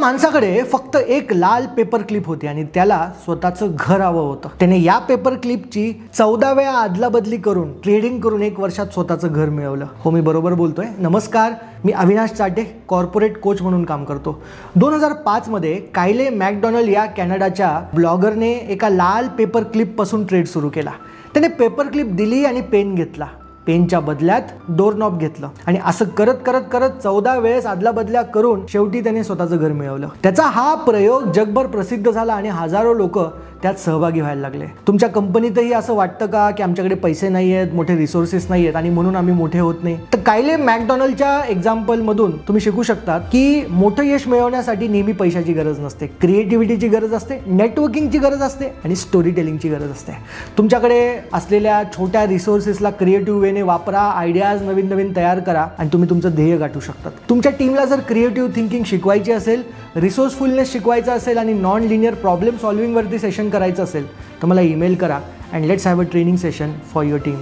माणसाकडे फक्त एक लाल पेपर क्लिप होती आणि त्याला स्वतःचं घर हवं होतं. त्याने या पेपर क्लिपची 14 वेळा अदलाबदली करून ट्रेडिंग करून 1 वर्षात स्वतःचं घर मिळवलं. हो, मी बरोबर बोलतोय. नमस्कार, मी अविनाश चाटे, कॉर्पोरेट कोच म्हणून काम करतो. 2005 मध्ये कायले मॅकडोनाल्ड या कॅनडाच्या ब्लॉगरने एका लाल पेपर क्लिप पासून ट्रेड सुरू केला. त्याने पेपर क्लिप दिली आणि पेन घेतला. पेनच्या बदल्यात डोरनॉब घेतलं आणि असं करत करत करत 14 वेळेस आदला बदल्या करून शेवटी त्याने स्वतःचं घर मिळवलं. त्याचा हा प्रयोग जगभर प्रसिद्ध झाला आणि हजारो लोक त्यात सहभागी व्हायला लागले. तुमच्या कंपनीतही असं वाटतं का की आमच्याकडे पैसे नाही आहेत, मोठे रिसोर्सेस नाही आहेत आणि म्हणून आम्ही मोठे होत नाही? तर कायले मॅकडोनाल्डच्या एक्झाम्पल मधून तुम्ही शिकू शकता की मोठं यश मिळवण्यासाठी नेहमी पैशाची गरज नसते. क्रिएटिव्हिटीची गरज असते, नेटवर्किंगची गरज असते आणि स्टोरी टेलिंगची गरज असते. तुमच्याकडे असलेल्या छोट्या रिसोर्सेसला क्रिएटिव्ह वेने वापरा, आयडियाज नवीन नवीन तयार करा आणि तुम्ही तुमचं ध्येय गाठू शकतात. तुमच्या टीमला जर क्रिएटिव्ह थिंकिंग शिकवायची असेल, रिसोर्सफुलनेस शिकवायचा असेल आणि नॉन लिनियर प्रॉब्लेम सॉल्विंगवरती सेशन करायचं असेल तर मला ईमेल करा and let's have a training session for your team.